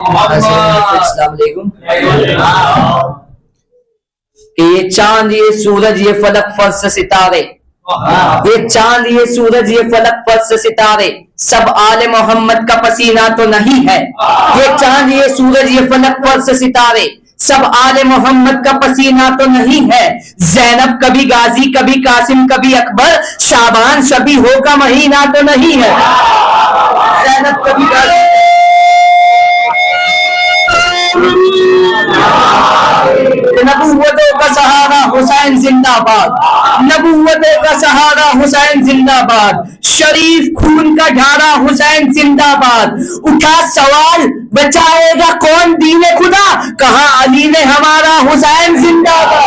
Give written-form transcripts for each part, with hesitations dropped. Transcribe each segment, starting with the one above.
अस्सलाम वालेकुम। कि ये चांद, ये सूरज, ये फलक, फर्श, सितारे, ये चांद, ये सूरज, ये फलक, फर्श, सितारे सब आले मोहम्मद का पसीना तो नहीं है। ये चांद, ये सूरज, ये फलक, फर्श, सितारे सब आले मोहम्मद का पसीना तो नहीं है। जैनब कभी गाजी, कभी कासिम, कभी अकबर, शाबान शबी हो का महीना तो नहीं है। जैनब कभी गाजी, नबूवतों का सहारा हुसैन जिंदाबाद, नबूवतों का सहारा हुसैन जिंदाबाद, शरीफ खून का धारा हुसैन जिंदाबाद। उठा सवाल बचाएगा कौन दीने खुदा, कहा अली ने हमारा हुसैन जिंदाबाद।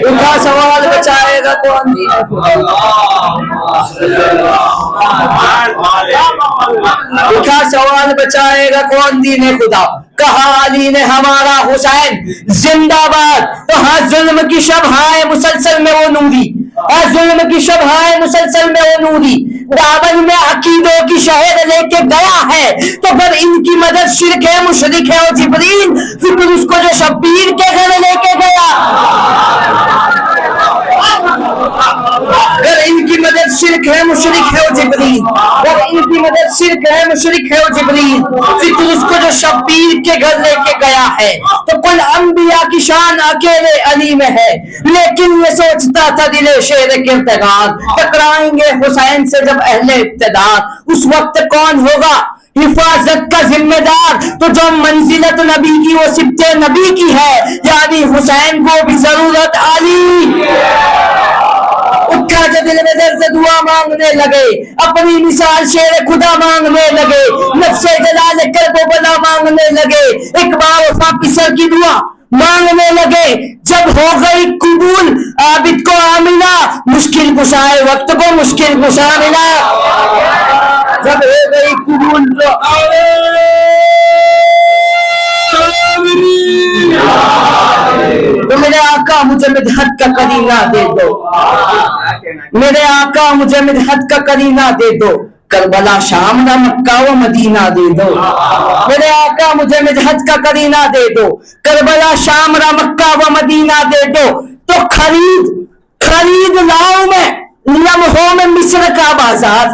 उनका सवाल बचाएगा कौन दीने खुदा, उनका सवाल बचाएगा कौन दीने खुदा, कहा अली ने हमारा हुसैन जिंदाबाद। तो हाँ, जुल्म की शबहाएं मुसलसल में वो नूरी, और जुल्म की शबहाएं मुसलसल में वो नूरी दामन में अकीदों की शहर लेके गया है। तो पर इनकी मदद शिरक है, मुशरिक है और जिब्रील फिर उसको जो शब्बीर के घर लेके गया। अगर इनकी मदद शिरक है, मुशरिक है और जिब्रील, अगर इनकी मदद शिरक है, मुशरिक है और जिब्रील फिर उसको जो शब्बीर के घर लेके गया है। तो कुल अंबिया की शान अकेले अली में है, लेकिन ये सोचता था दिले शेर किरतगार, टकराएंगे हुसैन से जब अहले इब्तिदार, उस वक्त कौन होगा हिफाजत का जिम्मेदार। तो जो मंजिलत नबी की वो सिब्ते नबी की है, यानी हुसैन को भी जरूरत अली। उठा जो दिल में दर्द दुआ मांगने लगे, अपनी मिसाल शेर खुदा मांगने लगे, नफ्से जलाल कर को बला मांगने लगे, एक बार वफा पिसर की दुआ मांगने लगे। जब हो गई कबूल आबिद को आमिना, मुश्किल कुशाए वक्त को मुश्किल कुशा मिला। जब हो गई कबूल तो मेरे आका मुझे मिदहत का करीना दे दो, मेरे आका मुझे मिदहत का करीना दे दो, करबला शाम ना मक्का व मदीना दे दो। मेरे आका मुझे मिदहत का करीना दे दो, करबला शाम ना मक्का व मदीना दे दो। तो खरीद लाऊं मैं लम्हों में मिस्र का बाजार,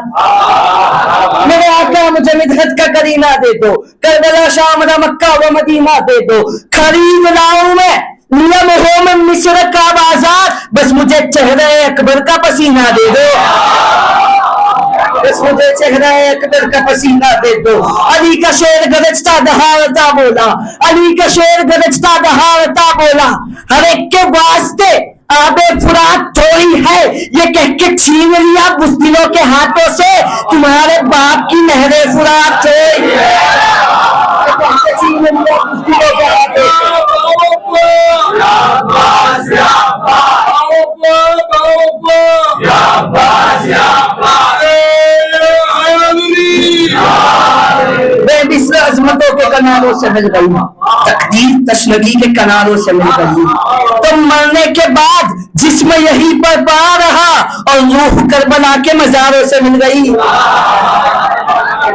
मेरे आका मुझे मिदहत का करीना दे दो, करबला शाम ना मक्का व मदीना दे दो। खरीद लाऊं मैं लम्हों में मिस्र का बाजार, बस मुझे चेहरे अकबर का पसीना दे दो, बस मुझे चेहरा अकबर का पसीना दे दो। अली का शेर गरजता दहाड़ता बोला, अली का शेर गरजता दहाड़ता बोला, हर एक के वास्ते आबे फुरात थोड़ी है, ये कह के छीन लिया बुज़दिलों के हाथों से, तुम्हारे बाप की नहरे फुरात थोड़ी है, छीन लिया बुज़दिलों के हाथों से। अजमतों के कनारों से मिल गई, तकदीर तशनगी के कनारों से मिल गई। तो मरने के बाद जिस्म यहीं पर पड़ा रहा और रूह करबला के मजारों से मिल गई।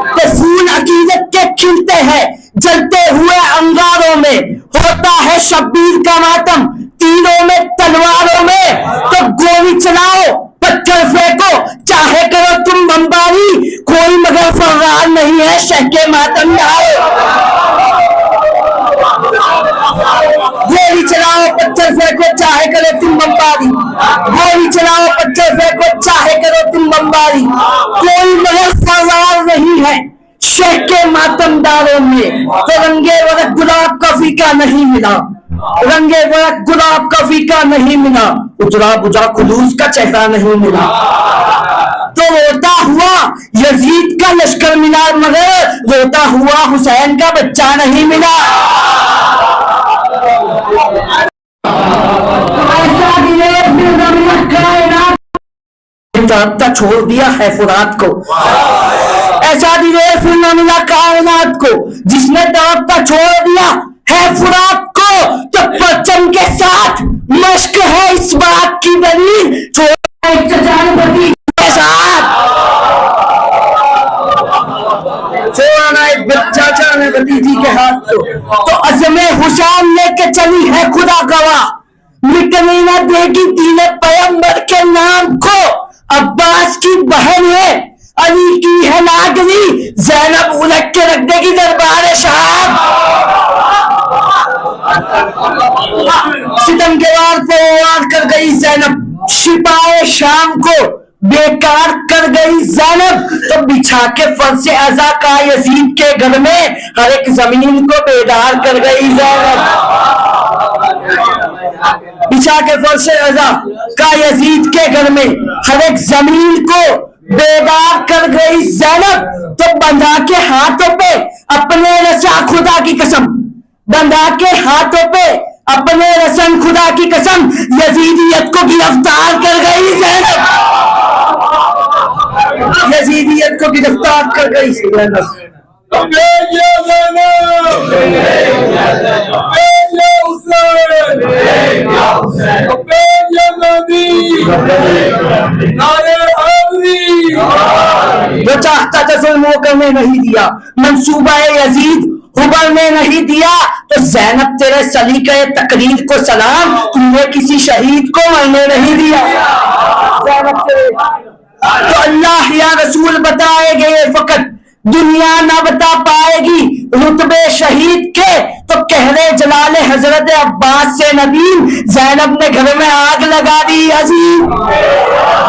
तो फूल अकीदत के खिलते हैं जलते हुए अंगारों में, होता है शब्बीर का मातम तीरों में तलवारों में। तो गोली चलाओ पत्थर फेंको चाहे करो तुम बमबारी, कोई मगर फर्रार नहीं है शह के मातम डालो। गोली चलाओ पत्थर फेंको चाहे करो तुम बमबारी, गोली चलाओ पत्थर फेंको चाहे करो तुम बमबारी, कोई मगर फर्रार नहीं है शह के मातमदारों में। तो रंगे वरक गुलाब का फीका नहीं मिला, रंगे वरक गुलाब का फीका नहीं मिला, उजरा बुझा खुलूस का चेहरा नहीं मिला। तो रोता हुआ यजीद का लश्कर मिला, मगर रोता हुआ हुसैन का बच्चा नहीं मिला। तड़पता छोड़ दिया है फुरात को, ऐसा दिले फिर न मिला कायनात को, जिसने तड़पता छोड़ दिया है फुरात को, तो परचम के साथ मश्क है इस बात की दलील, छोटा एक चचाने के साथ छोड़ना एक चाचा ने भतीजी के हाथ को। तो अज़्मे हुशाम लेके चली है खुदा गवाह, मिटने न देगी दीने पैगंबर के नाम को। अब्बास की बहन है, अली की है नागरी, ज़ैनब उलट के रख देगी दरबार शाम। सितम के वार पे वार कर गई ज़ैनब, शिपाए शाम को बेकार कर गई ज़ैनब। तो बिछा के फर्श अज़ा का यजीद के घर में हर एक जमीन को बेदार कर गई ज़ैनब। बिछा के फर्श अज़ा का यजीद के घर में हर एक जमीन को बेदार कर गई ज़ैनब। तो बंधा के हाथों पे अपने रसा खुदा की कसम, बंधा के हाथों पे अपने रसन खुदा की कसम, यजीदियत को गिरफ्तार कर गई ज़ैनब, यजीदियत को गिरफ्तार कर गई ज़ैनब। जो चाहता था जुल्म करने नहीं दिया, मंसूबा यजीद हुबर ने नहीं दिया। तो ज़ैनब तेरे सलीके तकरीर को सलाम, तुमने किसी शहीद को मरने नहीं दिया। ज़ैनब तेरे तो अल्लाह या रसूल बताएंगे ये फकत, दुनिया ना बता पाएगी रुतबे शहीद के। तो कहरे जलाले हजरत अब्बास से नदीम, ज़ैनब ने घर में आग लगा दी अजीम,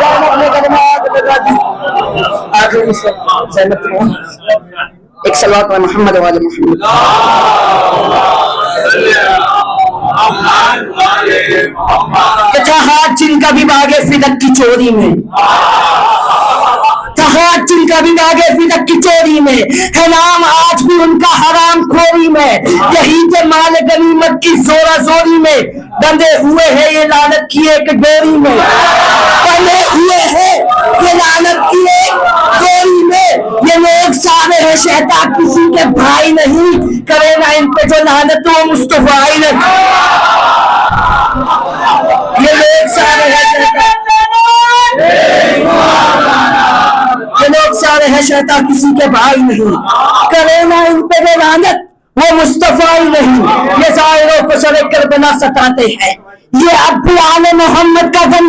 ज़ैनब ने घर में आग लगा दी। आखिर ज़ैनब एक सलात मोहम्मद वाले मोहम्मद। हाथ जिनका भी भागे फिदक की चोरी में, हाथ जिनका भी भागे फिदक की चोरी में, है नाम आज भी उनका हराम खोरी में। यही थे माल गनीमत की जोरा जोरी में, बंधे हुए हैं ये लानत की एक डोरी में, बंधे हुए हैं ये लानत की एक डोरी में। ये लोग सारे हैं शैतान किसी के भाई नहीं, करे ना इन पे जो लानत वो मुस्तफा ही नहीं। ये लोग सारे हैं शैतान किसी के भाई नहीं, करे ना इन पे जो लानत वो मुस्तफा ही नहीं। ये सारों को सरे करबला सताते हैं, ये अब भी आले मोहम्मद का गम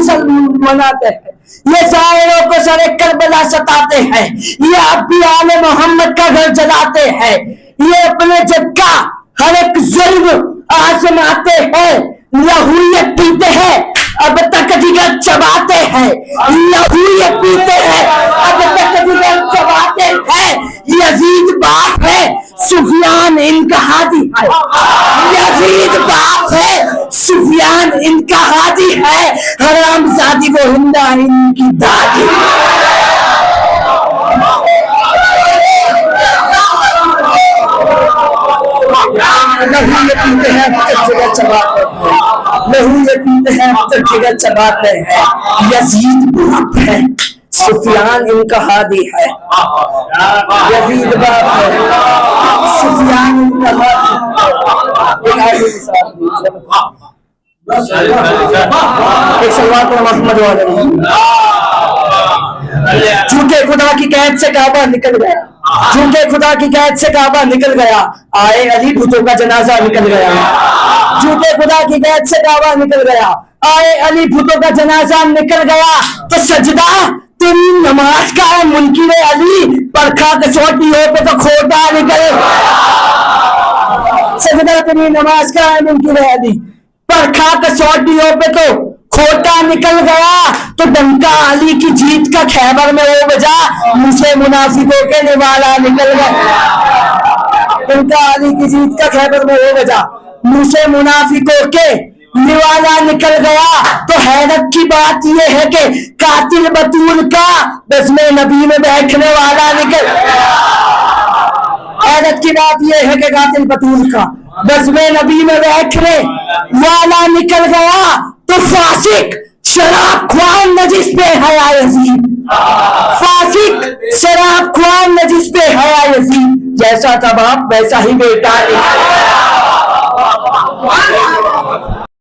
मनाते हैं। ये सारों को सरे करबला सताते हैं, ये अब भी आले मोहम्मद का घर जलाते हैं। ये अपने जद का हर एक जुल्म आजमाते हैं, लहू ये पीते हैं अब तक जिगर चबाते हैं, लहू ये पीते हैं अब तक जिगर चबाते हैं। यजीद बाप है सुफियान इनका हादी है, यजीद बाप है सुफियान इनका हादी है, हरामजादी वो हिंदा इनकी दादी। लहू ये पीते हैं अब तक जिगर चबाते हैं, लहू ये पीते हैं अब तक जिगर चबाते हैं। यजीद बाप है सुफियान इनका हादी है, यजीद बाप है सुफियान इनका हादी है। एक सलवात मोहम्मद वाले झूठे खुदा की कैद से काबा निकल गया, झूठे खुदा की कैद से काबा निकल गया, आए अली भुतों का जनाजा निकल गया। झूठे खुदा की कैद से काबा निकल गया, आए अली भुतों का जनाजा निकल गया। तो सजदा तेरी नमाज का है मुनकिर अली, परखा कसौटी हो पे तो खोटा निकल। सजदा तेरी नमाज का है मुनकिर अली, परखा कसौटी हो पे तो खोटा निकल गया। तो डंका अली की जीत का खैबर में वो बजा, मुझे मुनाफिकों के निवाला निकल गया। डंका अली की जीत का खैबर में वो बजा, मुझे मुनाफिकों के निवाला निकल गया। तो हैरत की बात यह है कि कातिल बतूल का बज़्मे नबी में बैठने वाला निकल, हैरत की बात यह है कि कातिल बतूल का बज़्मे नबी में बैठने वाला निकल गया। तो फासिक शराब ख्वान नजिस पे हया यजीद, फासिक शराब ख्वान नजिस पे हया यजीद, जैसा था बाप वैसा ही बेटा।